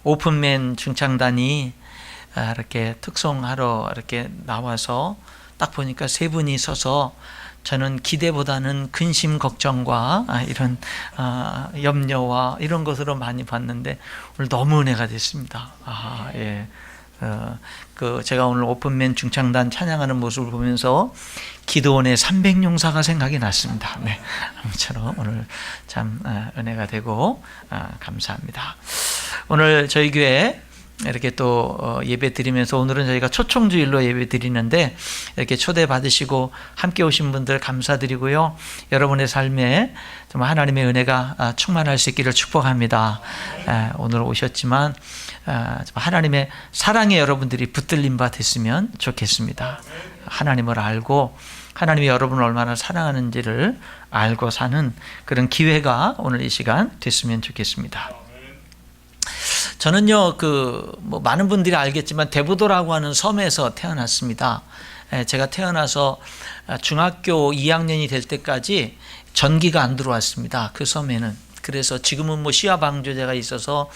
오픈맨 중창단이 이렇게 특송하러 이렇게 나와서 딱 보니까 세 분이 서서 저는 기대보다는 근심 걱정과 이런 염려와 이런 것으로 많이 봤는데 오늘 너무 은혜가 됐습니다. 예. 제가 오늘 오픈맨 중창단 찬양하는 모습을 보면서 기도원의 300용사가 생각이 났습니다. 네, 아무처럼 오늘 참 은혜가 되고 감사합니다. 오늘 저희 교회 이렇게 또 예배 드리면서 오늘은 저희가 초청주일로 예배 드리는데 이렇게 초대 받으시고 함께 오신 분들 감사드리고요. 여러분의 삶에 정말 하나님의 은혜가 충만할 수 있기를 축복합니다. 오늘 오셨지만 하나님의 사랑에 여러분들이 붙들림 바 됐으면 좋겠습니다. 하나님을 알고 하나님이 여러분을 얼마나 사랑하는지를 알고 사는 그런 기회가 오늘 이 시간 됐으면 좋겠습니다. 저는요, 많은 분들이 알겠지만 대부도라고 하는 섬에서 태어났습니다. 제가 태어나서 중학교 2학년이 될 때까지 전기가 안 들어왔습니다. 그 섬에는. 그래서 지금은 시야 방조제가 있어서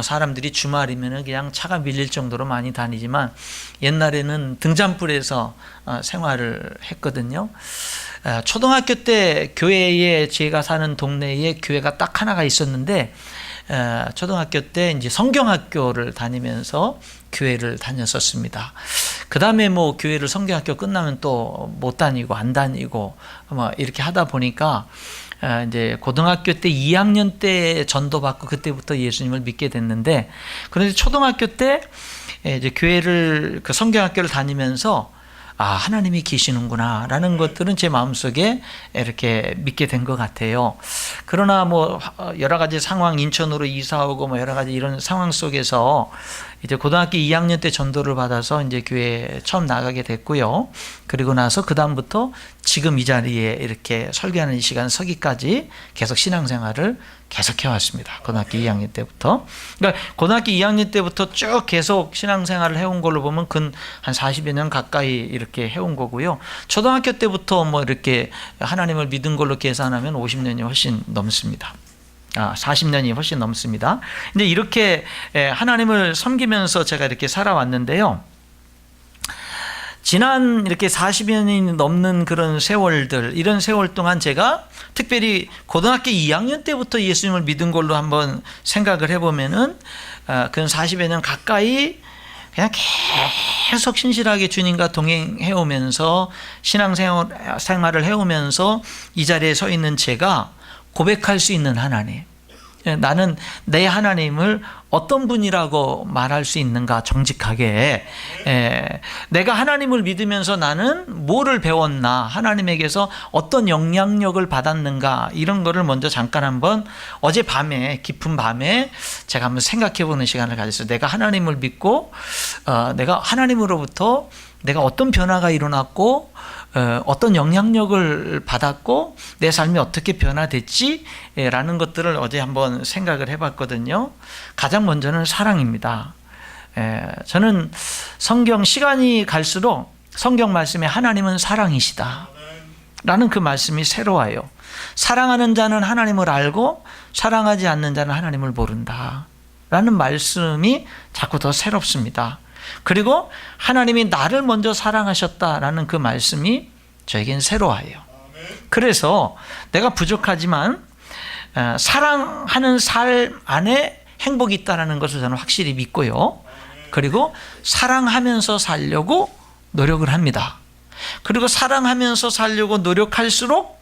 사람들이 주말이면은 그냥 차가 밀릴 정도로 많이 다니지만 옛날에는 등잔불에서 생활을 했거든요. 초등학교 때 교회에 제가 사는 동네에 교회가 딱 하나가 있었는데 초등학교 때 이제 성경학교를 다니면서 교회를 다녔었습니다. 그 다음에 교회를 성경학교 끝나면 또 못 다니고 안 다니고 이렇게 하다 보니까 이제 고등학교 때 2학년 때 전도받고 그때부터 예수님을 믿게 됐는데, 그런데 초등학교 때 이제 교회를 성경학교를 다니면서 하나님이 계시는구나 라는 것들은 제 마음속에 이렇게 믿게 된 것 같아요. 그러나 여러 가지 상황, 인천으로 이사 오고 여러 가지 이런 상황 속에서 이제 고등학교 2학년 때 전도를 받아서 이제 교회에 처음 나가게 됐고요. 그리고 나서 그다음부터 지금 이 자리에 이렇게 설교하는 이 시간 서기까지 계속 신앙생활을 계속 해왔습니다. 고등학교 2학년 때부터. 그러니까 고등학교 2학년 때부터 쭉 계속 신앙생활을 해온 걸로 보면 한 40여 년 가까이 이렇게 해온 거고요. 초등학교 때부터 이렇게 하나님을 믿은 걸로 계산하면 50년이 훨씬 넘습니다. 40년이 훨씬 넘습니다. 근데 이렇게 하나님을 섬기면서 제가 이렇게 살아왔는데요. 지난 이렇게 40여 년이 넘는 그런 세월들, 이런 세월 동안 제가 특별히 고등학교 2학년 때부터 예수님을 믿은 걸로 한번 생각을 해보면은 그 40여 년 가까이 그냥 계속 신실하게 주님과 동행해 오면서 신앙생활을 해오면서 이 자리에 서 있는 제가 고백할 수 있는 하나님, 나는 내 하나님을 어떤 분이라고 말할 수 있는가, 정직하게. 내가 하나님을 믿으면서 나는 뭐를 배웠나, 하나님에게서 어떤 영향력을 받았는가, 이런 거를 먼저 잠깐 한번 어젯밤에, 깊은 밤에 제가 한번 생각해 보는 시간을 가졌어요. 내가 하나님을 믿고 내가 하나님으로부터 내가 어떤 변화가 일어났고 어떤 영향력을 받았고 내 삶이 어떻게 변화됐지? 라는 것들을 어제 한번 생각을 해봤거든요. 가장 먼저는 사랑입니다. 저는 성경 시간이 갈수록 성경 말씀에 하나님은 사랑이시다 라는 그 말씀이 새로워요. 사랑하는 자는 하나님을 알고 사랑하지 않는 자는 하나님을 모른다 라는 말씀이 자꾸 더 새롭습니다. 그리고 하나님이 나를 먼저 사랑하셨다라는 그 말씀이 저에겐 새로워요. 그래서 내가 부족하지만 사랑하는 삶 안에 행복이 있다는 것을 저는 확실히 믿고요. 그리고 사랑하면서 살려고 노력을 합니다. 그리고 사랑하면서 살려고 노력할수록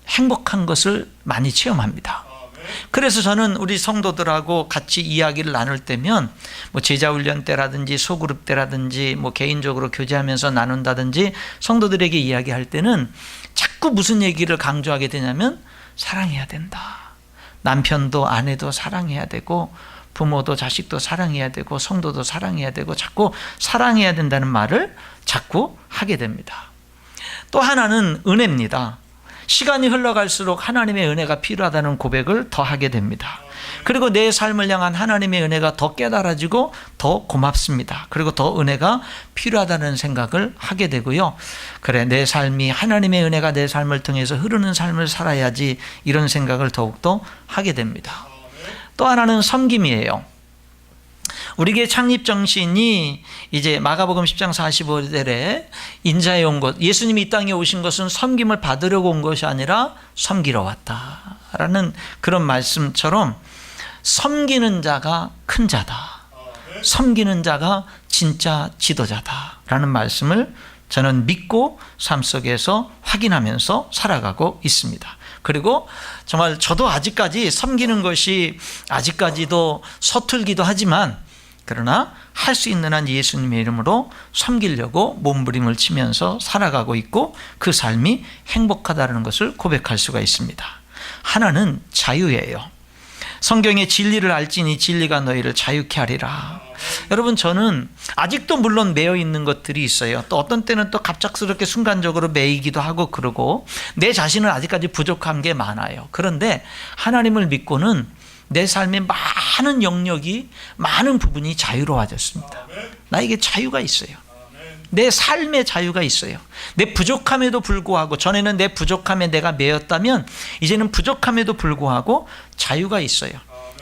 행복한 것을 많이 체험합니다. 그래서 저는 우리 성도들하고 같이 이야기를 나눌 때면 제자훈련 때라든지 소그룹 때라든지 개인적으로 교제하면서 나눈다든지 성도들에게 이야기할 때는 자꾸 무슨 얘기를 강조하게 되냐면 사랑해야 된다. 남편도 아내도 사랑해야 되고 부모도 자식도 사랑해야 되고 성도도 사랑해야 되고 자꾸 사랑해야 된다는 말을 자꾸 하게 됩니다. 또 하나는 은혜입니다. 시간이 흘러갈수록 하나님의 은혜가 필요하다는 고백을 더 하게 됩니다. 그리고 내 삶을 향한 하나님의 은혜가 더 깨달아지고 더 고맙습니다. 그리고 더 은혜가 필요하다는 생각을 하게 되고요. 그래, 내 삶이 하나님의 은혜가 내 삶을 통해서 흐르는 삶을 살아야지, 이런 생각을 더욱더 하게 됩니다. 또 하나는 섬김이에요. 우리에게 창립 정신이 이제 마가복음 10장 45절에 인자에 온 것, 예수님이 이 땅에 오신 것은 섬김을 받으려고 온 것이 아니라 섬기러 왔다라는 그런 말씀처럼 섬기는 자가 큰 자다, 섬기는 자가 진짜 지도자다라는 말씀을 저는 믿고 삶 속에서 확인하면서 살아가고 있습니다. 그리고 정말 저도 아직까지 섬기는 것이 아직까지도 서툴기도 하지만, 그러나 할 수 있는 한 예수님의 이름으로 섬기려고 몸부림을 치면서 살아가고 있고, 그 삶이 행복하다는 것을 고백할 수가 있습니다. 하나는 자유예요. 성경의 진리를 알지니 진리가 너희를 자유케 하리라. 여러분, 저는 아직도 물론 매여 있는 것들이 있어요. 또 어떤 때는 또 갑작스럽게 순간적으로 매이기도 하고 그러고, 내 자신은 아직까지 부족한 게 많아요. 그런데 하나님을 믿고는 내 삶의 많은 영역이, 많은 부분이 자유로워졌습니다. 나에게 자유가 있어요. 내 삶의 자유가 있어요. 내 부족함에도 불구하고, 전에는 내 부족함에 내가 매였다면 이제는 부족함에도 불구하고 자유가 있어요.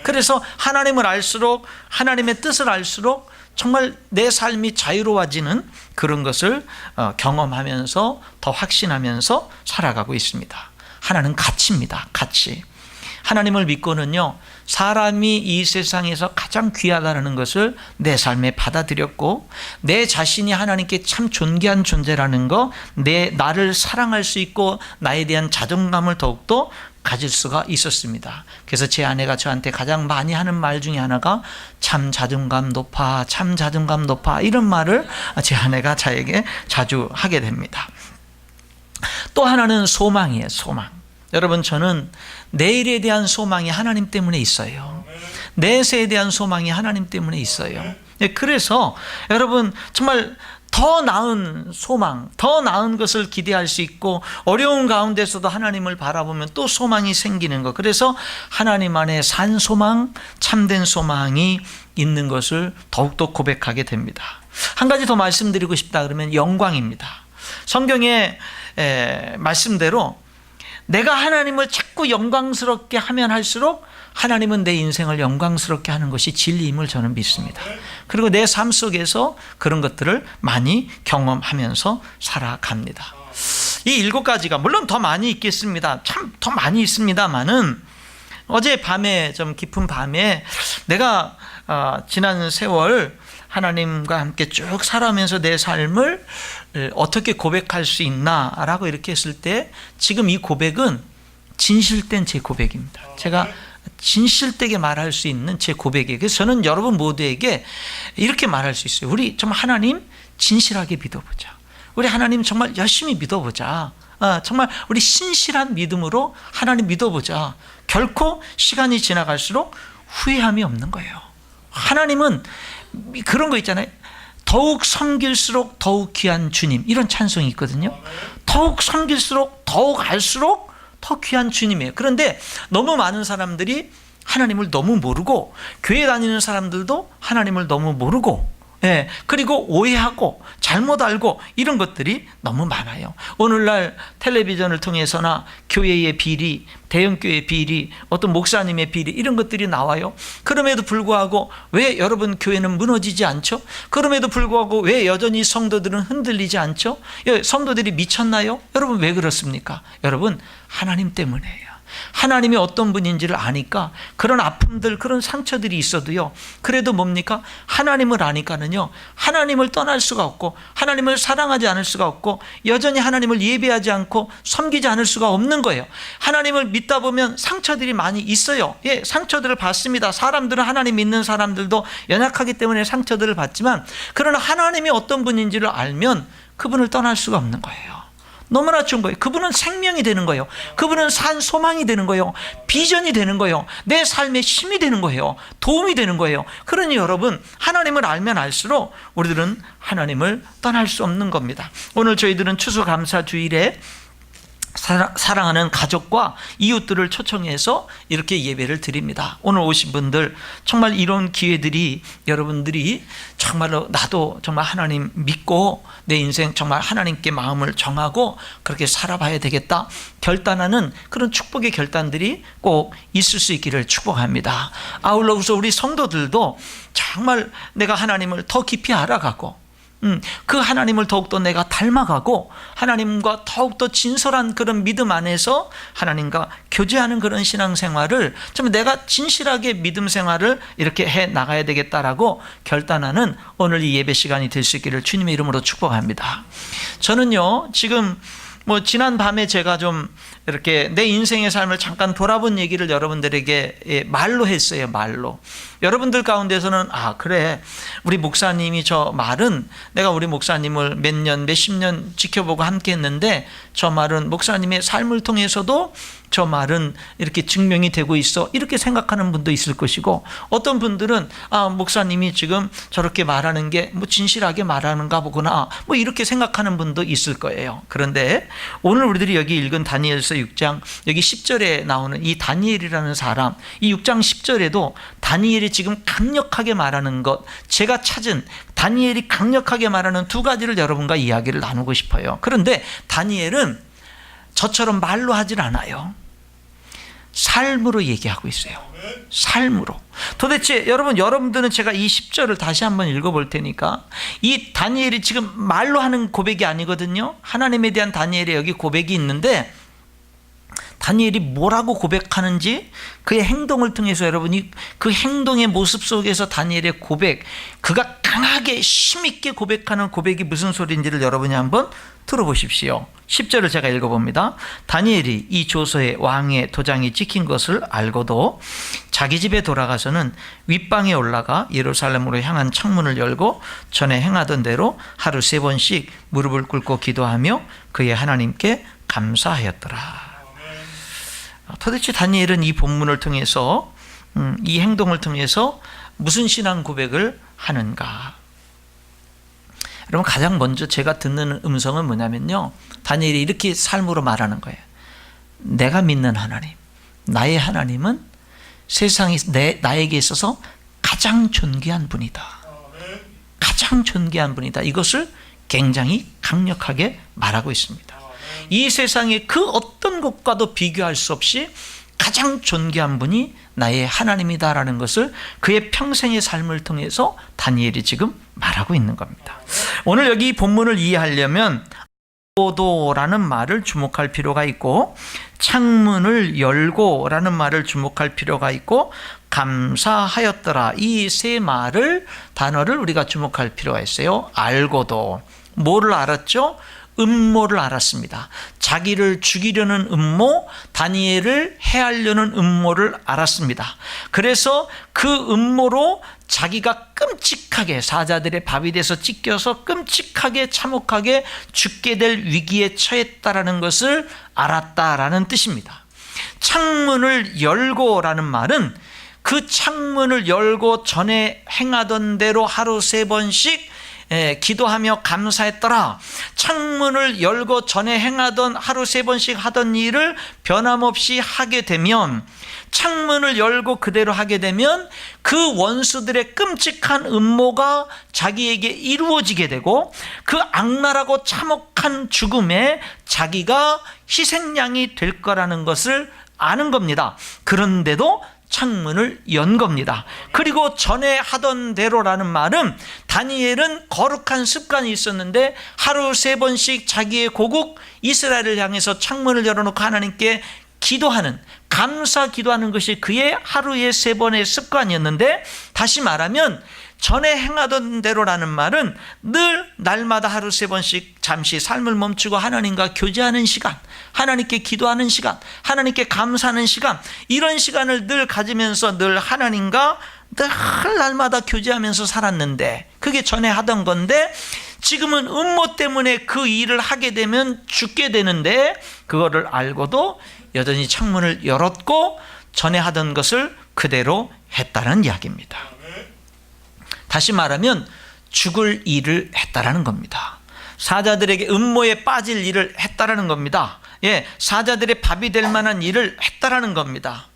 그래서 하나님을 알수록, 하나님의 뜻을 알수록 정말 내 삶이 자유로워지는 그런 것을 경험하면서 더 확신하면서 살아가고 있습니다. 하나는 가치입니다. 가치. 하나님을 믿고는요, 사람이 이 세상에서 가장 귀하다는 것을 내 삶에 받아들였고, 내 자신이 하나님께 참 존귀한 존재라는 거, 나를 사랑할 수 있고 나에 대한 자존감을 더욱더 가질 수가 있었습니다. 그래서 제 아내가 저한테 가장 많이 하는 말 중에 하나가 참 자존감 높아, 참 자존감 높아, 이런 말을 제 아내가 저에게 자주 하게 됩니다. 또 하나는 소망이에요. 소망. 여러분, 저는 내일에 대한 소망이 하나님 때문에 있어요. 내세에 대한 소망이 하나님 때문에 있어요. 그래서 여러분, 정말 더 나은 소망, 더 나은 것을 기대할 수 있고, 어려운 가운데서도 하나님을 바라보면 또 소망이 생기는 것. 그래서 하나님 안에 산 소망, 참된 소망이 있는 것을 더욱더 고백하게 됩니다. 한 가지 더 말씀드리고 싶다 그러면 영광입니다. 성경의 말씀대로 내가 하나님을 자꾸 영광스럽게 하면 할수록 하나님은 내 인생을 영광스럽게 하는 것이 진리임을 저는 믿습니다. 그리고 내 삶 속에서 그런 것들을 많이 경험하면서 살아갑니다. 이 7가지가 물론 더 많이 있겠습니다. 참 더 많이 있습니다만은, 어제 밤에, 좀 깊은 밤에 내가 지난 세월 하나님과 함께 쭉 살아가면서 내 삶을 어떻게 고백할 수 있나라고 이렇게 했을 때, 지금 이 고백은 진실된 제 고백입니다. 제가 진실되게 말할 수 있는 제 고백이에요. 그래서 저는 여러분 모두에게 이렇게 말할 수 있어요. 우리 정말 하나님 진실하게 믿어보자. 우리 하나님 정말 열심히 믿어보자. 정말 우리 신실한 믿음으로 하나님 믿어보자. 결코 시간이 지나갈수록 후회함이 없는 거예요. 하나님은 그런 거 있잖아요. 더욱 섬길수록 더욱 귀한 주님, 이런 찬송이 있거든요. 더욱 섬길수록 더욱 알수록 더 귀한 주님이에요. 그런데 너무 많은 사람들이 하나님을 너무 모르고, 교회 다니는 사람들도 하나님을 너무 모르고, 그리고 오해하고 잘못 알고, 이런 것들이 너무 많아요. 오늘날 텔레비전을 통해서나 교회의 비리, 대형교회 비리, 어떤 목사님의 비리, 이런 것들이 나와요. 그럼에도 불구하고 왜 여러분 교회는 무너지지 않죠? 그럼에도 불구하고 왜 여전히 성도들은 흔들리지 않죠? 성도들이 미쳤나요? 여러분, 왜 그렇습니까? 여러분, 하나님 때문이에요. 하나님이 어떤 분인지를 아니까 그런 아픔들, 그런 상처들이 있어도요, 그래도 뭡니까? 하나님을 아니까는요, 하나님을 떠날 수가 없고, 하나님을 사랑하지 않을 수가 없고, 여전히 하나님을 예배하지 않고 섬기지 않을 수가 없는 거예요. 하나님을 믿다 보면 상처들이 많이 있어요. 상처들을 받습니다. 사람들은, 하나님 믿는 사람들도 연약하기 때문에 상처들을 받지만, 그러나 하나님이 어떤 분인지를 알면 그분을 떠날 수가 없는 거예요. 너무나 좋은 거예요. 그분은 생명이 되는 거예요. 그분은 산 소망이 되는 거예요. 비전이 되는 거예요. 내 삶의 힘이 되는 거예요. 도움이 되는 거예요. 그러니 여러분, 하나님을 알면 알수록 우리들은 하나님을 떠날 수 없는 겁니다. 오늘 저희들은 추수감사 주일에 사랑하는 가족과 이웃들을 초청해서 이렇게 예배를 드립니다. 오늘 오신 분들 정말 이런 기회들이 여러분들이 정말로 나도 정말 하나님 믿고 내 인생 정말 하나님께 마음을 정하고 그렇게 살아봐야 되겠다 결단하는 그런 축복의 결단들이 꼭 있을 수 있기를 축복합니다. 아울러서 우리 성도들도 정말 내가 하나님을 더 깊이 알아가고 그 하나님을 더욱더 내가 닮아가고 하나님과 더욱더 진솔한 그런 믿음 안에서 하나님과 교제하는 그런 신앙생활을 정말 내가 진실하게 믿음 생활을 이렇게 해 나가야 되겠다라고 결단하는 오늘 이 예배 시간이 될 수 있기를 주님의 이름으로 축복합니다. 저는요 지금 지난 밤에 제가 좀 이렇게 내 인생의 삶을 잠깐 돌아본 얘기를 여러분들에게 말로 했어요. 말로. 여러분들 가운데서는 그래 우리 목사님이 저 말은 내가 우리 목사님을 몇 년 몇십 년 지켜보고 함께 했는데 저 말은 목사님의 삶을 통해서도 저 말은 이렇게 증명이 되고 있어 이렇게 생각하는 분도 있을 것이고 어떤 분들은 목사님이 지금 저렇게 말하는 게 진실하게 말하는가 보구나 이렇게 생각하는 분도 있을 거예요. 그런데 오늘 우리들이 여기 읽은 다니엘서 6장 여기 10절에 나오는 이 다니엘이라는 사람 이 6장 10절에도 다니엘이 지금 강력하게 말하는 것 제가 찾은 다니엘이 강력하게 말하는 두 가지를 여러분과 이야기를 나누고 싶어요. 그런데 다니엘은 저처럼 말로 하질 않아요. 삶으로 얘기하고 있어요. 삶으로. 도대체 여러분들은 제가 이 10절을 다시 한번 읽어볼 테니까 이 다니엘이 지금 말로 하는 고백이 아니거든요. 하나님에 대한 다니엘의 여기 고백이 있는데 다니엘이 뭐라고 고백하는지 그의 행동을 통해서 여러분이 그 행동의 모습 속에서 다니엘의 고백 그가 강하게 힘있게 고백하는 고백이 무슨 소리인지를 여러분이 한번 들어보십시오. 10절을 제가 읽어봅니다. 다니엘이 이 조서에 왕의 도장이 찍힌 것을 알고도 자기 집에 돌아가서는 윗방에 올라가 예루살렘으로 향한 창문을 열고 전에 행하던 대로 하루 3번씩 무릎을 꿇고 기도하며 그의 하나님께 감사하였더라. 도대체 다니엘은 이 본문을 통해서 이 행동을 통해서 무슨 신앙 고백을 하는가? 여러분 가장 먼저 제가 듣는 음성은 뭐냐면요 다니엘이 이렇게 삶으로 말하는 거예요. 내가 믿는 하나님 나의 하나님은 세상에 나에게 있어서 가장 존귀한 분이다. 가장 존귀한 분이다. 이것을 굉장히 강력하게 말하고 있습니다. 이 세상의 그 어떤 것과도 비교할 수 없이 가장 존귀한 분이 나의 하나님이다라는 것을 그의 평생의 삶을 통해서 다니엘이 지금 말하고 있는 겁니다. 오늘 여기 본문을 이해하려면 알고도라는 말을 주목할 필요가 있고 창문을 열고라는 말을 주목할 필요가 있고 감사하였더라 이 세 단어를 우리가 주목할 필요가 있어요. 알고도 뭐를 알았죠? 음모를 알았습니다. 자기를 죽이려는 음모, 다니엘을 해하려는 음모를 알았습니다. 그래서 그 음모로 자기가 끔찍하게 사자들의 밥이 돼서 찢겨서 끔찍하게 참혹하게 죽게 될 위기에 처했다라는 것을 알았다라는 뜻입니다. 창문을 열고라는 말은 그 창문을 열고 전에 행하던 대로 하루 3번씩 기도하며 감사했더라. 창문을 열고 전에 행하던 하루 3번씩 하던 일을 변함없이 하게 되면 창문을 열고 그대로 하게 되면 그 원수들의 끔찍한 음모가 자기에게 이루어지게 되고 그 악랄하고 참혹한 죽음에 자기가 희생양이 될 거라는 것을 아는 겁니다. 그런데도 창문을 연 겁니다. 그리고 전에 하던 대로라는 말은 다니엘은 거룩한 습관이 있었는데 하루 3번씩 자기의 고국 이스라엘을 향해서 창문을 열어놓고 하나님께 기도하는 감사 기도하는 것이 그의 하루에 3번의 습관이었는데 다시 말하면 전에 행하던 대로라는 말은 늘 날마다 하루 3번씩 잠시 삶을 멈추고 하나님과 교제하는 시간, 하나님께 기도하는 시간, 하나님께 감사하는 시간, 이런 시간을 늘 가지면서 늘 하나님과 늘 날마다 교제하면서 살았는데 그게 전에 하던 건데 지금은 음모 때문에 그 일을 하게 되면 죽게 되는데 그거를 알고도 여전히 창문을 열었고 전에 하던 것을 그대로 했다는 이야기입니다. 다시 말하면 죽을 일을 했다라는 겁니다. 사자들에게 음모에 빠질 일을 했다라는 겁니다. 사자들의 밥이 될 만한 일을 했다라는 겁니다.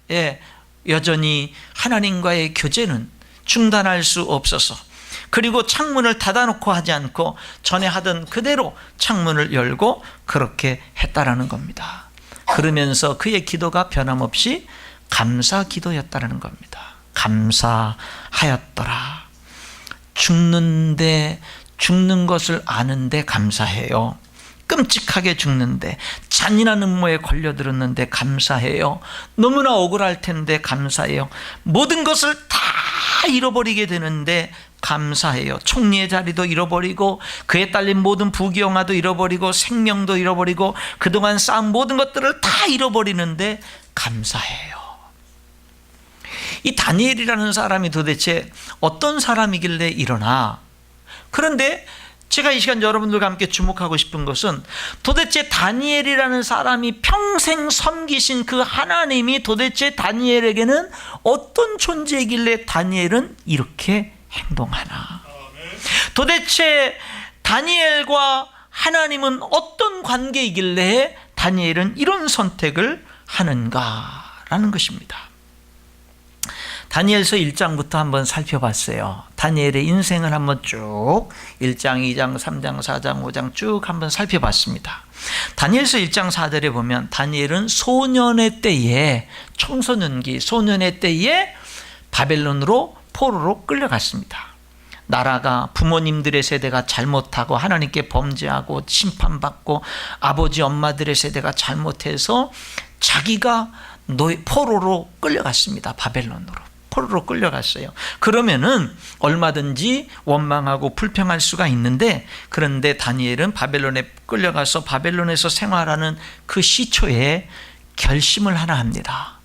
여전히 하나님과의 교제는 중단할 수 없어서, 그리고 창문을 닫아놓고 하지 않고 전에 하던 그대로 창문을 열고 그렇게 했다라는 겁니다. 그러면서 그의 기도가 변함없이 감사 기도였다라는 겁니다. 감사하였더라. 죽는데, 죽는 것을 아는데 감사해요. 끔찍하게 죽는데, 잔인한 음모에 걸려들었는데 감사해요. 너무나 억울할 텐데 감사해요. 모든 것을 다 잃어버리게 되는데 감사해요. 총리의 자리도 잃어버리고, 그에 딸린 모든 부귀영화도 잃어버리고, 생명도 잃어버리고, 그동안 쌓은 모든 것들을 다 잃어버리는데 감사해요. 이 다니엘이라는 사람이 도대체 어떤 사람이길래 이러나? 그런데 제가 이 시간 여러분들과 함께 주목하고 싶은 것은, 도대체 다니엘이라는 사람이 평생 섬기신 그 하나님이 도대체 다니엘에게는 어떤 존재이길래 다니엘은 이렇게 행동하나? 도대체 다니엘과 하나님은 어떤 관계이길래 다니엘은 이런 선택을 하는가라는 것입니다. 다니엘서 1장부터 한번 살펴봤어요. 다니엘의 인생을 한번 쭉 1장, 2장, 3장, 4장, 5장 쭉 한번 살펴봤습니다. 다니엘서 1장 4절에 보면 다니엘은 소년의 때에, 청소년기 소년의 때에 바벨론으로 포로로 끌려갔습니다. 나라가, 부모님들의 세대가 잘못하고 하나님께 범죄하고 심판받고 아버지 엄마들의 세대가 잘못해서 자기가 포로로 끌려갔습니다. 바벨론으로 포로로 끌려갔어요. 그러면은 얼마든지 원망하고 불평할 수가 있는데, 그런데 다니엘은 바벨론에 끌려가서 바벨론에서 생활하는 그 시초에 결심을 하나 합니다.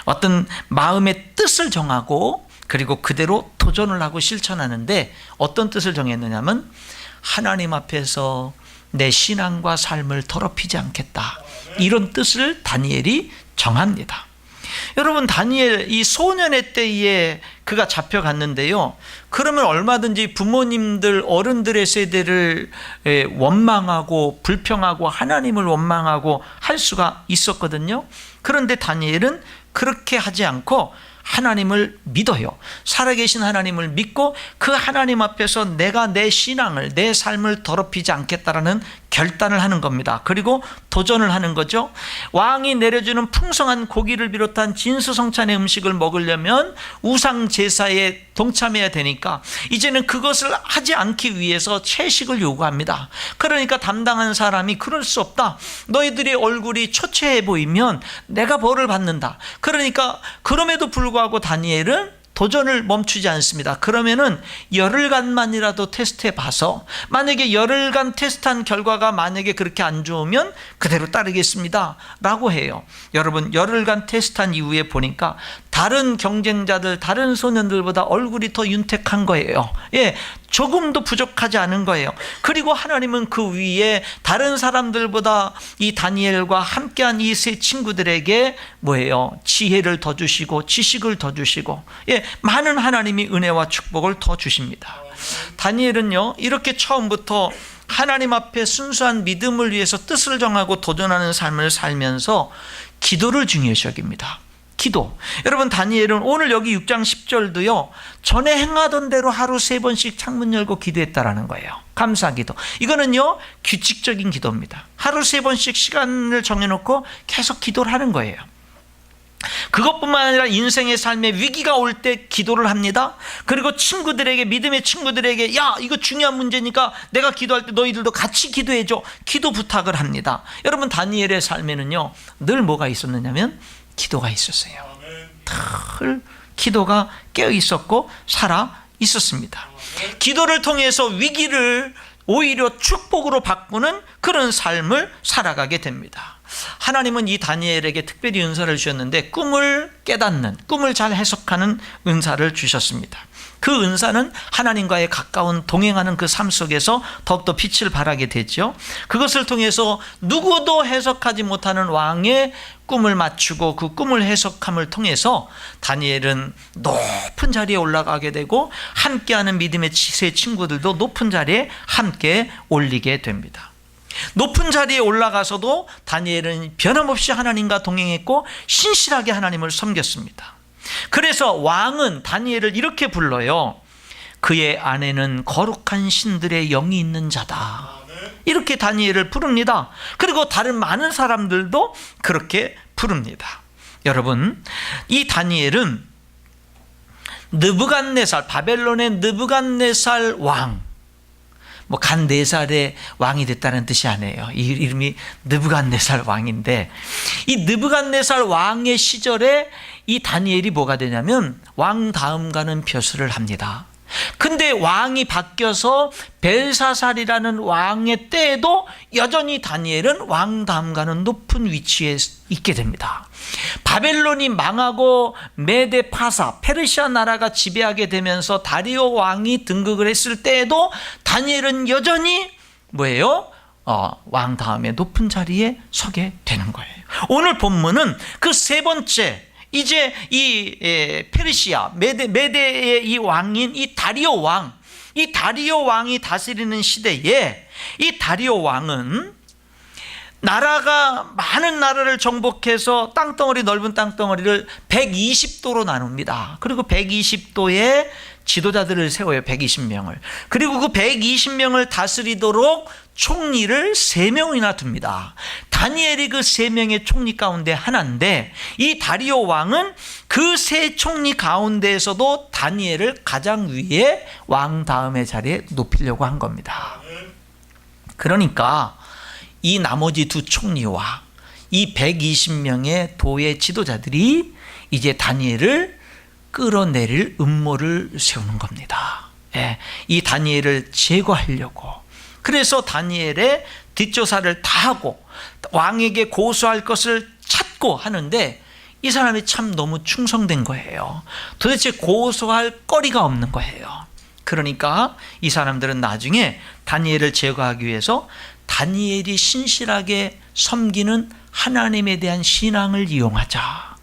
어떤 마음의 뜻을 정하고, 그리고 그대로 도전을 하고 실천하는데, 어떤 뜻을 정했느냐면 하나님 앞에서 내 신앙과 삶을 더럽히지 않겠다, 이런 뜻을 다니엘이 정합니다. 여러분, 다니엘 이 소년의 때에 그가 잡혀갔는데요, 그러면 얼마든지 부모님들, 어른들의 세대를 원망하고 불평하고 하나님을 원망하고 할 수가 있었거든요. 그런데 다니엘은 그렇게 하지 않고 하나님을 믿어요. 살아계신 하나님을 믿고 그 하나님 앞에서 내가 내 신앙을, 내 삶을 더럽히지 않겠다라는 결단을 하는 겁니다. 그리고 도전을 하는 거죠. 왕이 내려주는 풍성한 고기를 비롯한 진수성찬의 음식을 먹으려면 우상 제사에 동참해야 되니까 이제는 그것을 하지 않기 위해서 채식을 요구합니다. 그러니까 담당한 사람이 그럴 수 없다, 너희들의 얼굴이 초췌해 보이면 내가 벌을 받는다. 그러니까 그럼에도 불구하고 다니엘은 도전을 멈추지 않습니다. 그러면은 열흘간만이라도 테스트해 봐서, 만약에 열흘간 테스트한 결과가 만약에 그렇게 안 좋으면 그대로 따르겠습니다 라고 해요. 여러분, 열흘간 테스트한 이후에 보니까 다른 경쟁자들, 다른 소년들보다 얼굴이 더 윤택한 거예요. 조금도 부족하지 않은 거예요. 그리고 하나님은 그 위에 다른 사람들보다 이 다니엘과 함께한 이 세 친구들에게 뭐예요? 지혜를 더 주시고 지식을 더 주시고, 많은 하나님이 은혜와 축복을 더 주십니다. 다니엘은요, 이렇게 처음부터 하나님 앞에 순수한 믿음을 위해서 뜻을 정하고 도전하는 삶을 살면서 기도를 중요시 여깁니다. 기도. 여러분, 다니엘은 오늘 여기 6장 10절도요, 전에 행하던 대로 하루 3번씩 창문 열고 기도했다라는 거예요. 감사 기도. 이거는요, 규칙적인 기도입니다. 하루 3번씩 시간을 정해놓고 계속 기도를 하는 거예요. 그것뿐만 아니라 인생의 삶에 위기가 올 때 기도를 합니다. 그리고 친구들에게, 믿음의 친구들에게, 야, 이거 중요한 문제니까 내가 기도할 때 너희들도 같이 기도해줘, 기도 부탁을 합니다. 여러분, 다니엘의 삶에는요, 늘 뭐가 있었느냐면 기도가 있었어요. 늘 기도가 깨어 있었고 살아 있었습니다. 기도를 통해서 위기를 오히려 축복으로 바꾸는 그런 삶을 살아가게 됩니다. 하나님은 이 다니엘에게 특별히 은사를 주셨는데, 꿈을 깨닫는, 꿈을 잘 해석하는 은사를 주셨습니다. 그 은사는 하나님과의 가까운 동행하는 그 삶 속에서 더욱더 빛을 발하게 되죠. 그것을 통해서 누구도 해석하지 못하는 왕의 꿈을 맞추고 그 꿈을 해석함을 통해서 다니엘은 높은 자리에 올라가게 되고, 함께하는 믿음의 세 친구들도 높은 자리에 함께 올리게 됩니다. 높은 자리에 올라가서도 다니엘은 변함없이 하나님과 동행했고 신실하게 하나님을 섬겼습니다. 그래서 왕은 다니엘을 이렇게 불러요. 그의 안에는 거룩한 신들의 영이 있는 자다. 이렇게 다니엘을 부릅니다. 그리고 다른 많은 사람들도 그렇게 부릅니다. 여러분, 이 다니엘은 느부갓네살, 바벨론의 느부갓네살 왕, 간 4살의 왕이 됐다는 뜻이 아니에요. 이 이름이 느부갓네살 왕인데, 이 느부갓네살 왕의 시절에 이 다니엘이 뭐가 되냐면 왕 다음가는 벼슬을 합니다. 근데 왕이 바뀌어서 벨사살이라는 왕의 때에도 여전히 다니엘은 왕 다음가는 높은 위치에 있게 됩니다. 바벨론이 망하고 메데 파사, 페르시아 나라가 지배하게 되면서 다리오 왕이 등극을 했을 때에도 다니엘은 여전히 뭐예요? 왕 다음에 높은 자리에 서게 되는 거예요. 오늘 본문은 그 3번째, 이제 이 페르시아 메대의 이 왕인 이 다리오 왕이 다스리는 시대에 이 다리오 왕은 나라가 많은 나라를 정복해서 넓은 땅덩어리를 120도로 나눕니다. 그리고 120도에 지도자들을 세워요. 120명을. 그리고 그 120명을 다스리도록 총리를 3명이나 둡니다. 다니엘이 그 3명의 총리 가운데 하나인데, 이 다리오 왕은 그 3 총리 가운데에서도 다니엘을 가장 위에 왕 다음의 자리에 높이려고 한 겁니다. 그러니까 이 나머지 2 총리와 이 120명의 도의 지도자들이 이제 다니엘을 끌어내릴 음모를 세우는 겁니다. 이 다니엘을 제거하려고. 그래서 다니엘의 뒷조사를 다 하고 왕에게 고소할 것을 찾고 하는데, 이 사람이 참 너무 충성된 거예요. 도대체 고소할 거리가 없는 거예요. 그러니까 이 사람들은 나중에 다니엘을 제거하기 위해서 다니엘이 신실하게 섬기는 하나님에 대한 신앙을 이용하자.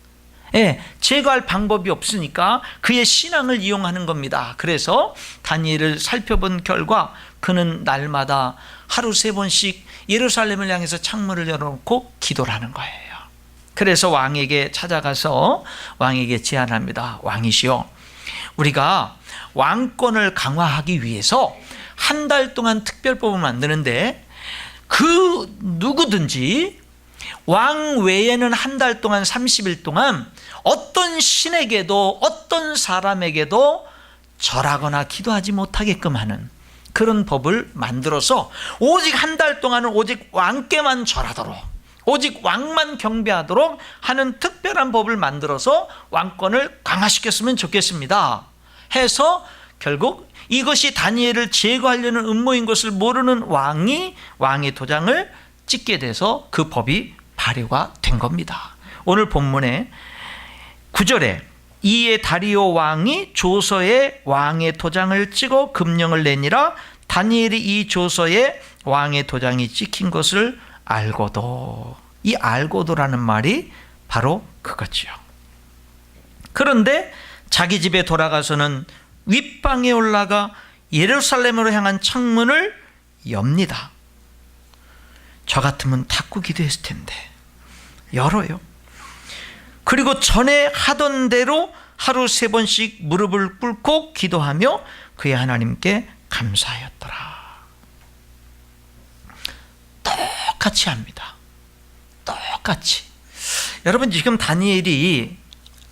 제거할 방법이 없으니까 그의 신앙을 이용하는 겁니다. 그래서 다니엘을 살펴본 결과 그는 날마다 하루 3번씩 예루살렘을 향해서 창문을 열어놓고 기도를 하는 거예요. 그래서 왕에게 찾아가서 왕에게 제안합니다. 왕이시여, 우리가 왕권을 강화하기 위해서 한 달 동안 특별법을 만드는데, 그 누구든지 왕 외에는 한 달 동안 30일 동안 어떤 신에게도 어떤 사람에게도 절하거나 기도하지 못하게끔 하는 그런 법을 만들어서 오직 한 달 동안은 오직 왕께만 절하도록, 오직 왕만 경배하도록 하는 특별한 법을 만들어서 왕권을 강화시켰으면 좋겠습니다 해서, 결국 이것이 다니엘을 제거하려는 음모인 것을 모르는 왕의 도장을 찍게 돼서 그 법이 발효가 된 겁니다. 오늘 본문의 9절에 이에 다리오 왕이 조서에 왕의 도장을 찍어 금령을 내니라. 다니엘이 이 조서에 왕의 도장이 찍힌 것을 알고도, 이 알고도라는 말이 바로 그거지요. 그런데 자기 집에 돌아가서는 윗방에 올라가 예루살렘으로 향한 창문을 엽니다. 저 같으면 닫고 기도했을 텐데 열어요. 그리고 전에 하던 대로 하루 3번씩 무릎을 꿇고 기도하며 그의 하나님께 감사하였더라. 똑같이 합니다. 똑같이. 여러분, 지금 다니엘이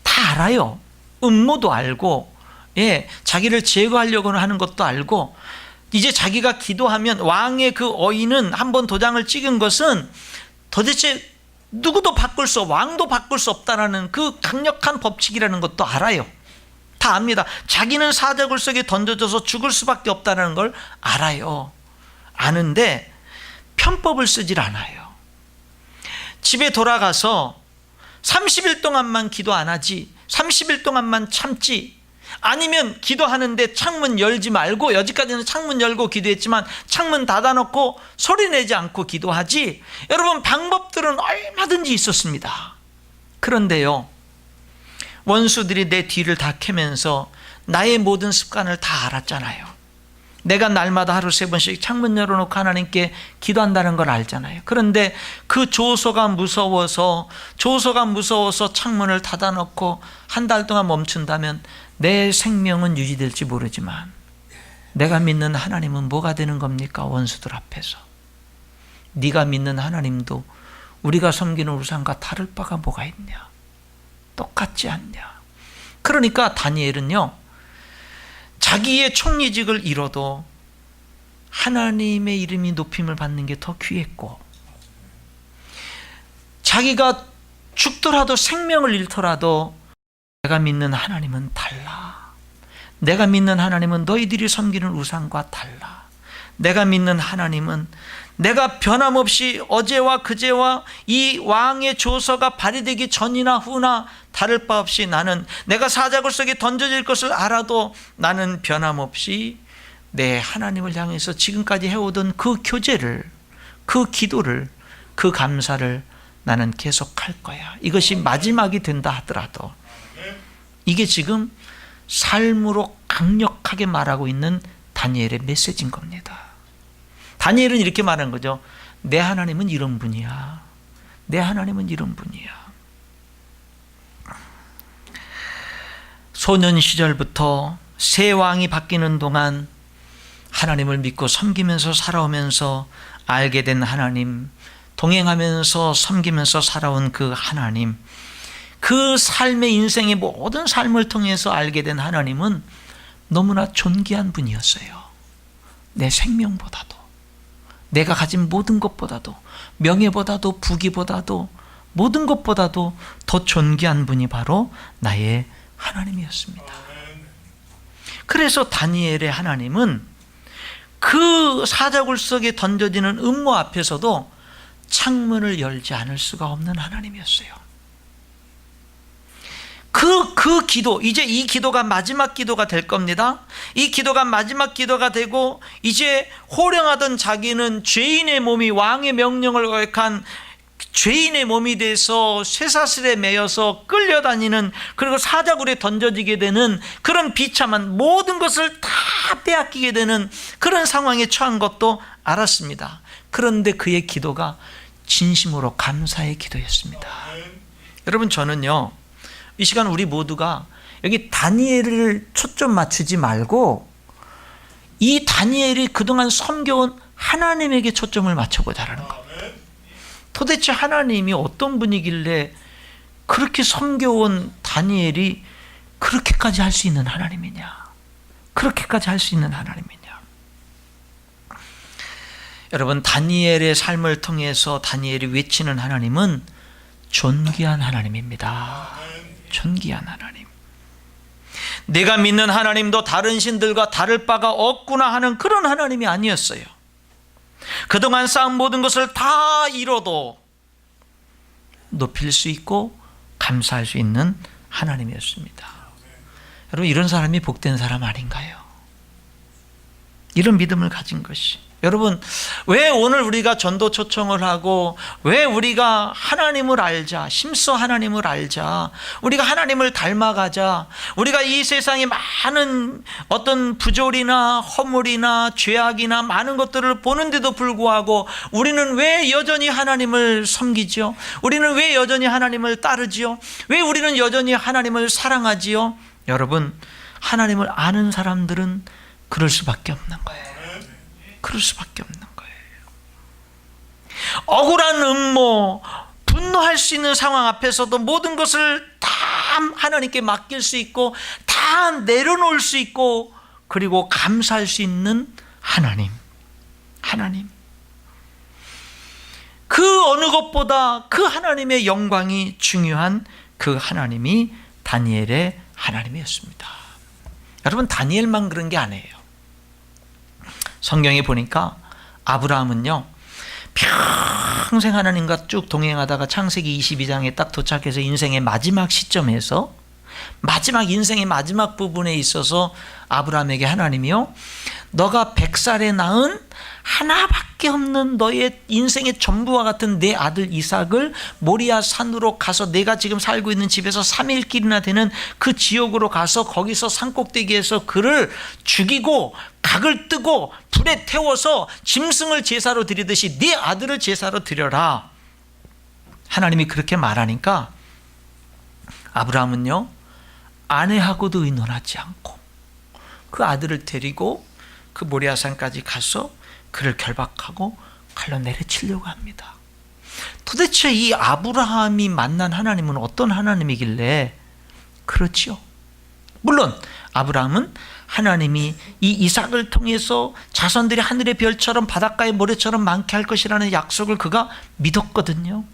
다 알아요. 음모도 알고, 자기를 제거하려고 하는 것도 알고, 이제 자기가 기도하면 왕의 그 어인은 한번 도장을 찍은 것은 도대체 누구도 바꿀 수 없고 왕도 바꿀 수 없다라는 그 강력한 법칙이라는 것도 알아요. 다 압니다. 자기는 사자굴 속에 던져져서 죽을 수밖에 없다는 걸 알아요. 아는데 편법을 쓰질 않아요. 집에 돌아가서 30일 동안만 기도 안 하지, 30일 동안만 참지, 아니면 기도하는데 창문 열지 말고, 여지까지는 창문 열고 기도했지만 창문 닫아놓고 소리내지 않고 기도하지. 여러분, 방법들은 얼마든지 있었습니다. 그런데요, 원수들이 내 뒤를 다 캐면서 나의 모든 습관을 다 알았잖아요. 내가 날마다 하루 3번씩 창문 열어놓고 하나님께 기도한다는 걸 알잖아요. 그런데 그 조소가 무서워서 창문을 닫아놓고 한 달 동안 멈춘다면 내 생명은 유지될지 모르지만 내가 믿는 하나님은 뭐가 되는 겁니까? 원수들 앞에서. 네가 믿는 하나님도 우리가 섬기는 우상과 다를 바가 뭐가 있냐? 똑같지 않냐? 그러니까 다니엘은요, 자기의 총리직을 잃어도 하나님의 이름이 높임을 받는 게 더 귀했고, 자기가 죽더라도 생명을 잃더라도 내가 믿는 하나님은 달라. 내가 믿는 하나님은 너희들이 섬기는 우상과 달라. 내가 믿는 하나님은 내가 변함없이 어제와 그제와 이 왕의 조서가 발휘되기 전이나 후나 다를 바 없이 나는 내가 사자굴 속에 던져질 것을 알아도 나는 변함없이 내 하나님을 향해서 지금까지 해오던 그 교제를, 그 기도를, 그 감사를 나는 계속할 거야. 이것이 마지막이 된다 하더라도. 이게 지금 삶으로 강력하게 말하고 있는 다니엘의 메시지인 겁니다. 다니엘은 이렇게 말하는 거죠. 내 하나님은 이런 분이야. 내 하나님은 이런 분이야. 소년 시절부터 새 왕이 바뀌는 동안 하나님을 믿고 섬기면서 살아오면서 알게 된 하나님, 동행하면서 섬기면서 살아온 그 하나님, 그 삶의 인생의 모든 삶을 통해서 알게 된 하나님은 너무나 존귀한 분이었어요. 내 생명보다도, 내가 가진 모든 것보다도, 명예보다도, 부귀보다도, 모든 것보다도 더 존귀한 분이 바로 나의 하나님이었습니다. 그래서 다니엘의 하나님은 그 사자굴 속에 던져지는 음모 앞에서도 창문을 열지 않을 수가 없는 하나님이었어요. 그 기도, 이제 이 기도가 마지막 기도가 될 겁니다. 이 기도가 마지막 기도가 되고 이제 호령하던 자기는 죄인의 몸이 왕의 명령을 거역한 죄인의 몸이 돼서 쇠사슬에 매여서 끌려다니는, 그리고 사자굴에 던져지게 되는 그런 비참한 모든 것을 다 빼앗기게 되는 그런 상황에 처한 것도 알았습니다. 그런데 그의 기도가 진심으로 감사의 기도였습니다. 여러분, 저는요, 이 시간 우리 모두가 여기 다니엘을 초점 맞추지 말고 이 다니엘이 그동안 섬겨온 하나님에게 초점을 맞춰보자라는 거. 도대체 하나님이 어떤 분이길래 그렇게 섬겨온 다니엘이 그렇게까지 할 수 있는 하나님이냐? 그렇게까지 할 수 있는 하나님이냐? 여러분, 다니엘의 삶을 통해서 다니엘이 외치는 하나님은 존귀한 하나님입니다. 존귀한 하나님. 내가 믿는 하나님도 다른 신들과 다를 바가 없구나 하는 그런 하나님이 아니었어요. 그동안 쌓은 모든 것을 다 잃어도 높일 수 있고 감사할 수 있는 하나님이었습니다. 여러분, 이런 사람이 복된 사람 아닌가요? 이런 믿음을 가진 것이. 여러분, 왜 오늘 우리가 전도 초청을 하고 왜 우리가 하나님을 알자, 심써 하나님을 알자, 우리가 하나님을 닮아가자, 우리가 이 세상에 많은 어떤 부조리나 허물이나 죄악이나 많은 것들을 보는데도 불구하고 우리는 왜 여전히 하나님을 섬기지요? 우리는 왜 여전히 하나님을 따르지요? 왜 우리는 여전히 하나님을 사랑하지요? 여러분, 하나님을 아는 사람들은 그럴 수밖에 없는 거예요. 그럴 수밖에 없는 거예요. 억울한 음모, 분노할 수 있는 상황 앞에서도 모든 것을 다 하나님께 맡길 수 있고 다 내려놓을 수 있고 그리고 감사할 수 있는 하나님. 그 어느 것보다 그 하나님의 영광이 중요한 그 하나님이 다니엘의 하나님이었습니다. 여러분, 다니엘만 그런 게 아니에요. 성경에 보니까 아브라함은요, 평생 하나님과 쭉 동행하다가 창세기 22장에 딱 도착해서 인생의 마지막 시점에서, 인생의 마지막 부분에 있어서 아브라함에게 하나님이요, 너가 100살에 낳은 하나밖에 없는 너의 인생의 전부와 같은 내 아들 이삭을 모리아 산으로 가서 내가 지금 살고 있는 집에서 3일 길이나 되는 그 지역으로 가서 거기서 산꼭대기에서 그를 죽이고 각을 뜨고 불에 태워서 짐승을 제사로 드리듯이 네 아들을 제사로 드려라. 하나님이 그렇게 말하니까 아브라함은요, 아내하고도 의논하지 않고 그 아들을 데리고 그 모리아산까지 가서 그를 결박하고 칼로 내려치려고 합니다. 도대체 이 아브라함이 만난 하나님은 어떤 하나님이길래 그렇지요? 물론 아브라함은 하나님이 이 이삭을 통해서 자손들이 하늘의 별처럼 바닷가의 모래처럼 많게 할 것이라는 약속을 그가 믿었거든요.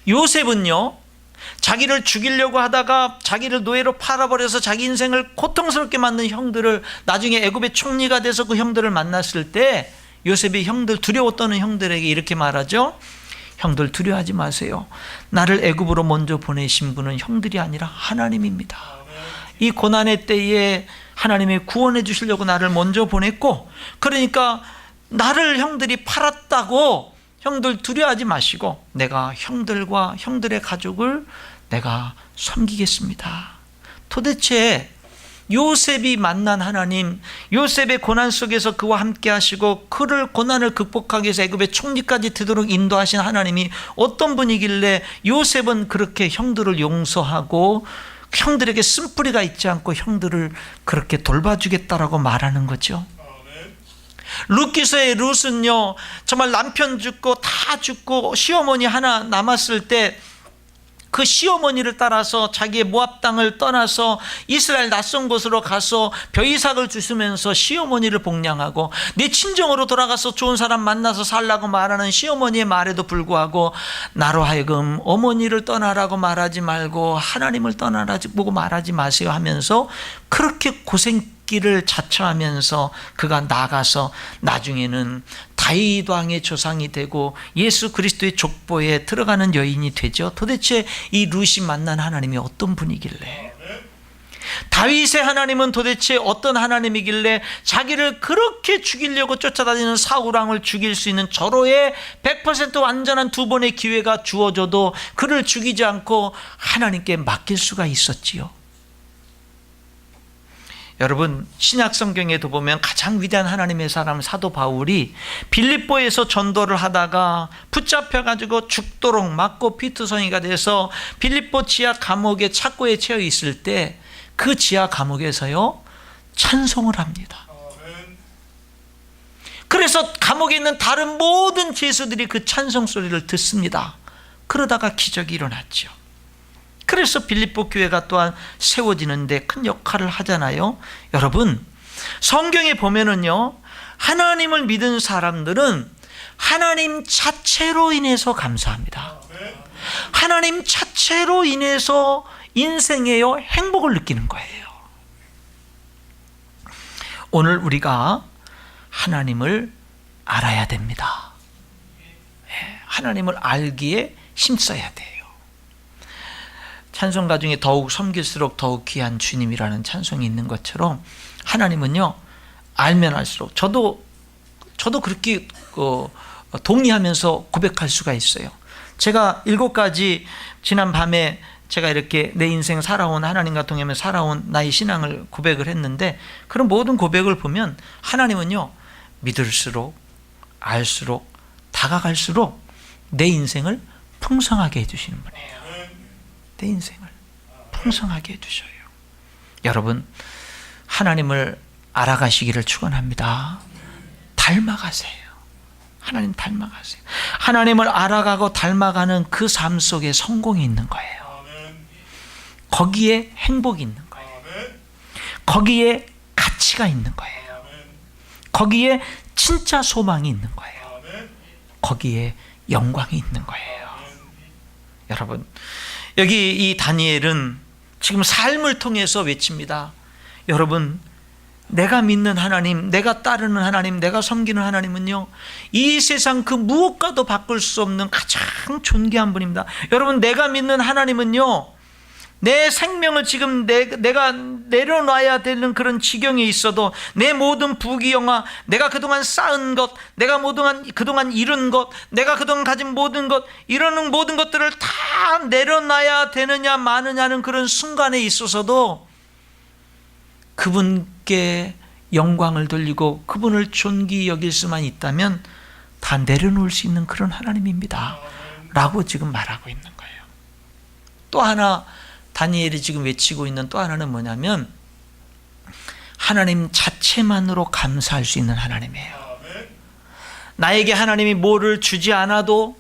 요셉은요, 자기를 죽이려고 하다가 자기를 노예로 팔아버려서 자기 인생을 고통스럽게 만든 형들을 나중에 애굽의 총리가 돼서 그 형들을 만났을 때 요셉이 형들, 두려워 떠는 형들에게 이렇게 말하죠. 형들 두려워하지 마세요. 나를 애굽으로 먼저 보내신 분은 형들이 아니라 하나님입니다. 이 고난의 때에 하나님이 구원해 주시려고 나를 먼저 보냈고, 그러니까 나를 형들이 팔았다고 형들 두려워하지 마시고 내가 형들과 형들의 가족을 내가 섬기겠습니다. 도대체 요셉이 만난 하나님, 요셉의 고난 속에서 그와 함께 하시고 그를 고난을 극복하기 위해서 애굽의 총리까지 되도록 인도하신 하나님이 어떤 분이길래 요셉은 그렇게 형들을 용서하고 형들에게 쓴뿌리가 있지 않고 형들을 그렇게 돌봐주겠다라고 말하는 거죠. 룻기서의 룻은요, 정말 남편 죽고 다 죽고 시어머니 하나 남았을 때 그 시어머니를 따라서 자기의 모압 땅을 떠나서 이스라엘 낯선 곳으로 가서 벼이삭을 주시면서 시어머니를 복량하고 내 친정으로 돌아가서 좋은 사람 만나서 살라고 말하는 시어머니의 말에도 불구하고 나로 하여금 어머니를 떠나라고 말하지 말고 하나님을 떠나라고 말하지 마세요 하면서 그렇게 고생길을 자처하면서 그가 나가서 나중에는 다윗 왕의 조상이 되고 예수 그리스도의 족보에 들어가는 여인이 되죠. 도대체 이 룻이 만난 하나님이 어떤 분이길래, 다윗의 하나님은 도대체 어떤 하나님이길래 자기를 그렇게 죽이려고 쫓아다니는 사울 왕을 죽일 수 있는 절호의 100% 완전한 두 번의 기회가 주어져도 그를 죽이지 않고 하나님께 맡길 수가 있었지요. 여러분, 신약 성경에도 보면 가장 위대한 하나님의 사람 사도 바울이 빌립보에서 전도를 하다가 붙잡혀가지고 죽도록 맞고 피투성이가 돼서 빌립보 지하 감옥에 착고에 채워 있을 때 그 지하 감옥에서요 찬송을 합니다. 그래서 감옥에 있는 다른 모든 죄수들이 그 찬송 소리를 듣습니다. 그러다가 기적이 일어났죠. 그래서 빌립보 교회가 또한 세워지는데 큰 역할을 하잖아요. 여러분, 성경에 보면은요, 하나님을 믿은 사람들은 하나님 자체로 인해서 감사합니다. 하나님 자체로 인해서 인생에요 행복을 느끼는 거예요. 오늘 우리가 하나님을 알아야 됩니다. 하나님을 알기에 힘써야 돼요. 찬송가 중에 더욱 섬길수록 더욱 귀한 주님이라는 찬송이 있는 것처럼 하나님은요, 알면 알수록 저도 그렇게 동의하면서 고백할 수가 있어요. 제가 7가지 지난 밤에 제가 이렇게 내 인생 살아온, 하나님과 동행하며 살아온 나의 신앙을 고백을 했는데, 그런 모든 고백을 보면 하나님은요, 믿을수록 알수록 다가갈수록 내 인생을 풍성하게 해주시는 분이에요. 내 인생을 풍성하게 해주셔요. 여러분, 하나님을 알아가시기를 축원합니다. 닮아가세요. 하나님 닮아가세요. 하나님을 알아가고 닮아가는 그 삶 속에 성공이 있는 거예요. 거기에 행복이 있는 거예요. 거기에 가치가 있는 거예요. 거기에 진짜 소망이 있는 거예요. 거기에 영광이 있는 거예요. 여러분, 여기 이 다니엘은 지금 삶을 통해서 외칩니다. 여러분, 내가 믿는 하나님, 내가 따르는 하나님, 내가 섬기는 하나님은요, 이 세상 그 무엇과도 바꿀 수 없는 가장 존귀한 분입니다. 여러분, 내가 믿는 하나님은요, 내 생명을 지금 내가 내려놔야 되는 그런 지경에 있어도 내 모든 부귀영화, 내가 그동안 쌓은 것, 내가 그동안 이룬 것, 내가 그동안 가진 모든 것, 이러는 모든 것들을 다 내려놔야 되느냐 마느냐는 그런 순간에 있어서도 그분께 영광을 돌리고 그분을 존귀 여길 수만 있다면 다 내려놓을 수 있는 그런 하나님입니다 라고 지금 말하고 있는 거예요. 또 하나 다니엘이 지금 외치고 있는 또 하나는 뭐냐면 하나님 자체만으로 감사할 수 있는 하나님이에요. 나에게 하나님이 뭐를 주지 않아도,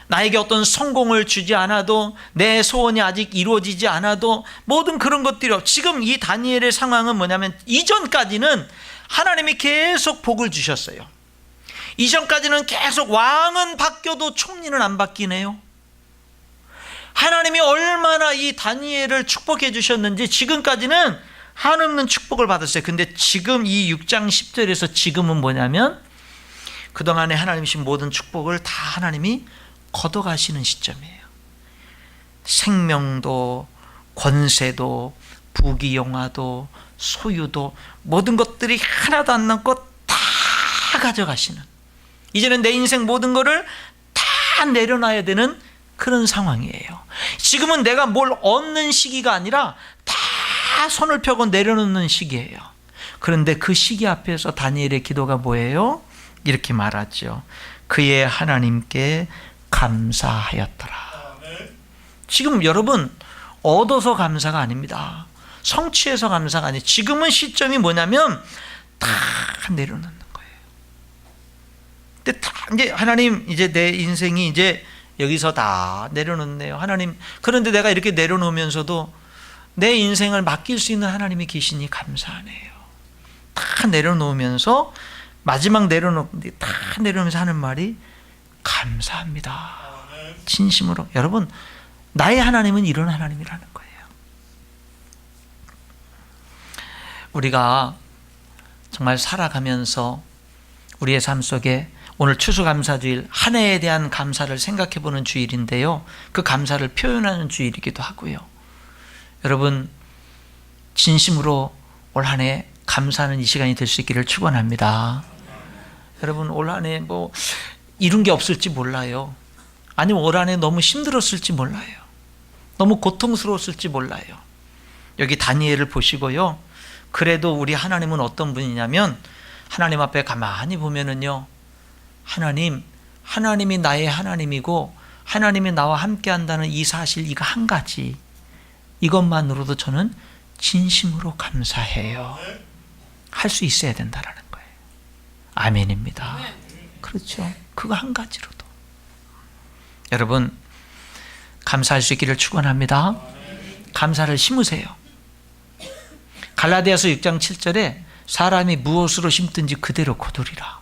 나에게 어떤 성공을 주지 않아도, 내 소원이 아직 이루어지지 않아도 모든 그런 것들이, 지금 이 다니엘의 상황은 뭐냐면 이전까지는 하나님이 계속 복을 주셨어요. 이전까지는 계속 왕은 바뀌어도 총리는 안 바뀌네요. 하나님이 얼마나 이 다니엘을 축복해 주셨는지 지금까지는 한없는 축복을 받았어요. 근데 지금 이 6장 10절에서 지금은 뭐냐면 그동안에 하나님이 주신 모든 축복을 다 하나님이 걷어가시는 시점이에요. 생명도 권세도 부귀영화도 소유도 모든 것들이 하나도 안 남고 다 가져가시는, 이제는 내 인생 모든 것을 다 내려놔야 되는 그런 상황이에요. 지금은 내가 뭘 얻는 시기가 아니라 다 손을 펴고 내려놓는 시기예요. 그런데 그 시기 앞에서 다니엘의 기도가 뭐예요? 이렇게 말하죠. 그의 하나님께 감사하였더라. 지금 여러분 얻어서 감사가 아닙니다. 성취해서 감사가 아니에요. 지금은 시점이 뭐냐면 다 내려놓는 거예요. 근데 다 이제 하나님, 이제 내 인생이 이제 여기서 다 내려놓네요. 하나님, 그런데 내가 이렇게 내려놓으면서도 내 인생을 맡길 수 있는 하나님이 계시니 감사하네요. 다 내려놓으면서 마지막 다 내려놓으면서 하는 말이 감사합니다. 진심으로. 여러분, 나의 하나님은 이런 하나님이라는 거예요. 우리가 정말 살아가면서 우리의 삶 속에 오늘 추수감사주일, 한 해에 대한 감사를 생각해보는 주일인데요, 그 감사를 표현하는 주일이기도 하고요. 여러분, 진심으로 올 한 해 감사하는 이 시간이 될 수 있기를 축원합니다. 여러분, 올 한 해 뭐 이룬 게 없을지 몰라요. 아니면 올 한 해 너무 힘들었을지 몰라요. 너무 고통스러웠을지 몰라요. 여기 다니엘을 보시고요, 그래도 우리 하나님은 어떤 분이냐면 하나님 앞에 가만히 보면은요, 하나님이 나의 하나님이고 하나님이 나와 함께 한다는 이 사실, 이거 한 가지, 이것만으로도 저는 진심으로 감사해요. 할 수 있어야 된다라는 거예요. 아멘입니다. 그렇죠. 그거 한 가지로도. 여러분, 감사할 수 있기를 축원합니다. 감사를 심으세요. 갈라디아서 6장 7절에 사람이 무엇으로 심든지 그대로 거두리라.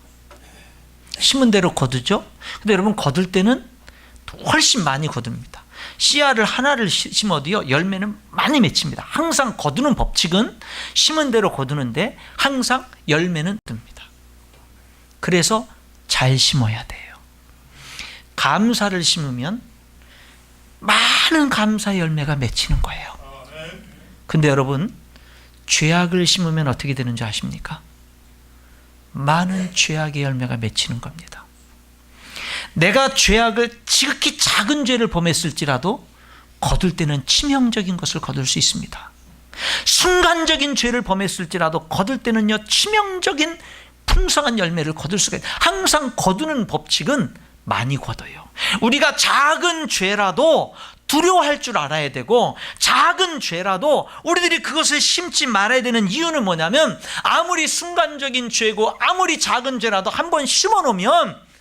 심은 대로 거두죠. 근데 여러분, 거둘 때는 훨씬 많이 거둡니다. 씨알을 하나를 심어도요, 열매는 많이 맺힙니다. 항상 거두는 법칙은 심은 대로 거두는데 항상 열매는 듭니다. 그래서 잘 심어야 돼요. 감사를 심으면 많은 감사 열매가 맺히는 거예요. 근데 여러분, 죄악을 심으면 어떻게 되는지 아십니까? 많은 죄악의 열매가 맺히는 겁니다. 내가 죄악을, 지극히 작은 죄를 범했을지라도 거둘 때는 치명적인 것을 거둘 수 있습니다. 순간적인 죄를 범했을지라도 거둘 때는요, 치명적인 풍성한 열매를 거둘 수가 있어요. 항상 거두는 법칙은 많이 거둬요. 우리가 작은 죄라도 두려워할 줄 알아야 되고, 작은 죄라도 우리들이 그것을 심지 말아야 되는 이유는 뭐냐면, 아무리 순간적인 죄고 아무리 작은 죄라도 한번 심어놓으면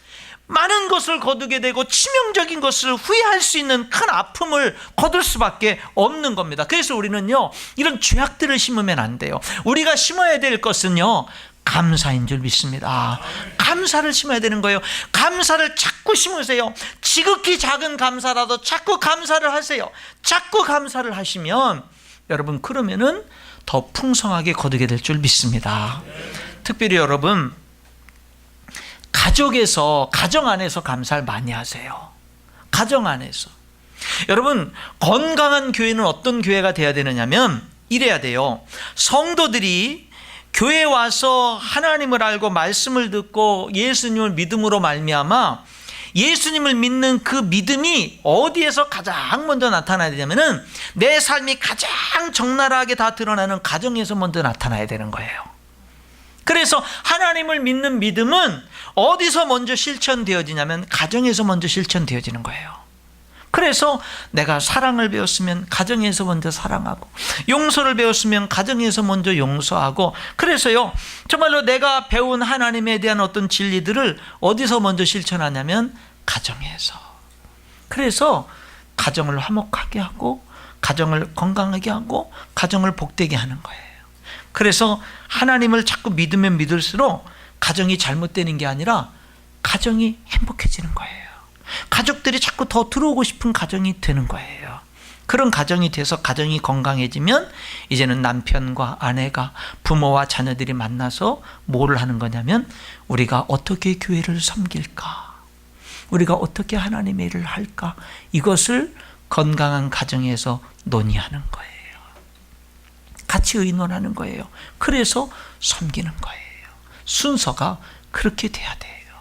많은 것을 거두게 되고 치명적인 것을 후회할 수 있는 큰 아픔을 거둘 수밖에 없는 겁니다. 그래서 우리는요, 이런 죄악들을 심으면 안 돼요. 우리가 심어야 될 것은요, 감사인 줄 믿습니다. 감사를 심어야 되는 거예요. 감사를 자꾸 심으세요. 지극히 작은 감사라도 자꾸 감사를 하세요. 자꾸 감사를 하시면 여러분, 그러면은 더 풍성하게 거두게 될 줄 믿습니다. 특별히 여러분, 가정 안에서 감사를 많이 하세요. 가정 안에서. 여러분, 건강한 교회는 어떤 교회가 돼야 되느냐면 이래야 돼요. 성도들이 교회에 와서 하나님을 알고 말씀을 듣고 예수님을 믿음으로 말미암아 예수님을 믿는 그 믿음이 어디에서 가장 먼저 나타나야 되냐면은 내 삶이 가장 적나라하게 다 드러나는 가정에서 먼저 나타나야 되는 거예요. 그래서 하나님을 믿는 믿음은 어디서 먼저 실천되어지냐면 가정에서 먼저 실천되어지는 거예요. 그래서 내가 사랑을 배웠으면 가정에서 먼저 사랑하고, 용서를 배웠으면 가정에서 먼저 용서하고, 그래서요 정말로 내가 배운 하나님에 대한 어떤 진리들을 어디서 먼저 실천하냐면 가정에서. 그래서 가정을 화목하게 하고, 가정을 건강하게 하고, 가정을 복되게 하는 거예요. 그래서 하나님을 자꾸 믿으면 믿을수록 가정이 잘못되는 게 아니라 가정이 행복해지는 거예요. 가족들이 자꾸 더 들어오고 싶은 가정이 되는 거예요. 그런 가정이 돼서 가정이 건강해지면 이제는 남편과 아내가, 부모와 자녀들이 만나서 뭐를 하는 거냐면 우리가 어떻게 교회를 섬길까, 우리가 어떻게 하나님의 일을 할까, 이것을 건강한 가정에서 논의하는 거예요. 같이 의논하는 거예요. 그래서 섬기는 거예요. 순서가 그렇게 돼야 돼요.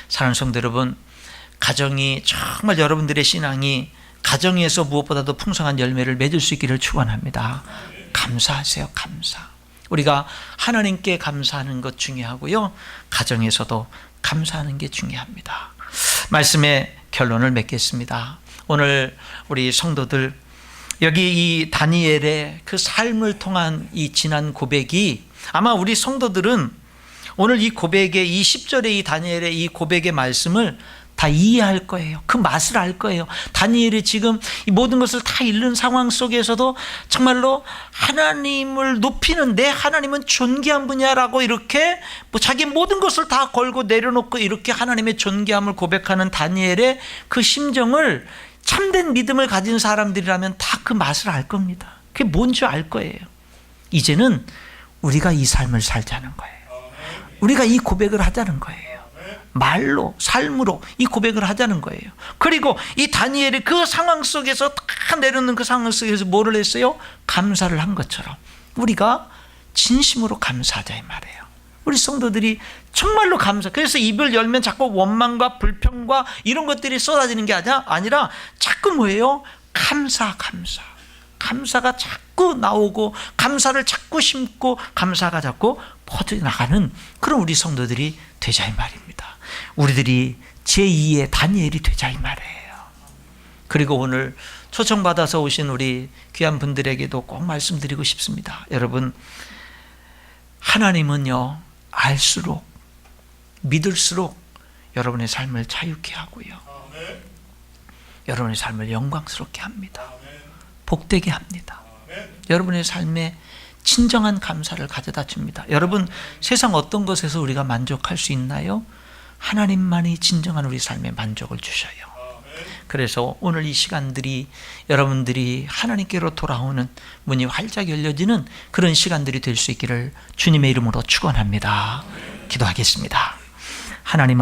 사랑하는 성도 여러분, 가정이 정말 여러분들의 신앙이 가정에서 무엇보다도 풍성한 열매를 맺을 수 있기를 축원합니다. 감사하세요. 감사. 우리가 하나님께 감사하는 것 중요하고요, 가정에서도 감사하는 게 중요합니다. 말씀의 결론을 맺겠습니다. 오늘 우리 성도들, 여기 이 다니엘의 그 삶을 통한 이 지난 고백이, 아마 우리 성도들은 오늘 이 고백의 이 10절의 이 다니엘의 이 고백의 말씀을 다 이해할 거예요. 그 맛을 알 거예요. 다니엘이 지금 이 모든 것을 다 잃는 상황 속에서도 정말로 하나님을 높이는, 내 하나님은 존귀한 분이야라고 이렇게 자기 모든 것을 다 걸고 내려놓고 이렇게 하나님의 존귀함을 고백하는 다니엘의 그 심정을 참된 믿음을 가진 사람들이라면 다 그 맛을 알 겁니다. 그게 뭔지 알 거예요. 이제는 우리가 이 삶을 살자는 거예요. 우리가 이 고백을 하자는 거예요. 말로, 삶으로 이 고백을 하자는 거예요. 그리고 이 다니엘이 그 상황 속에서 다 내려놓는 그 상황 속에서 뭐를 했어요? 감사를 한 것처럼 우리가 진심으로 감사하자 이 말이에요. 우리 성도들이 정말로 감사. 그래서 입을 열면 자꾸 원망과 불평과 이런 것들이 쏟아지는 게 아니라 자꾸 뭐예요? 감사가 자꾸 나오고, 감사를 자꾸 심고, 감사가 자꾸 퍼져나가는 그런 우리 성도들이 되자 이 말입니다. 우리들이 제2의 다니엘이 되자 이 말이에요. 그리고 오늘 초청받아서 오신 우리 귀한 분들에게도 꼭 말씀드리고 싶습니다. 여러분, 하나님은요, 알수록, 믿을수록 여러분의 삶을 자유케 하고요, 여러분의 삶을 영광스럽게 합니다. 복되게 합니다. 여러분의 삶에 진정한 감사를 가져다 줍니다. 여러분, 세상 어떤 것에서 우리가 만족할 수 있나요? 하나님만이 진정한 우리 삶에 만족을 주셔요. 그래서 오늘 이 시간들이 여러분들이 하나님께로 돌아오는 문이 활짝 열려지는 그런 시간들이 될 수 있기를 주님의 이름으로 축원합니다. 기도하겠습니다. 하나님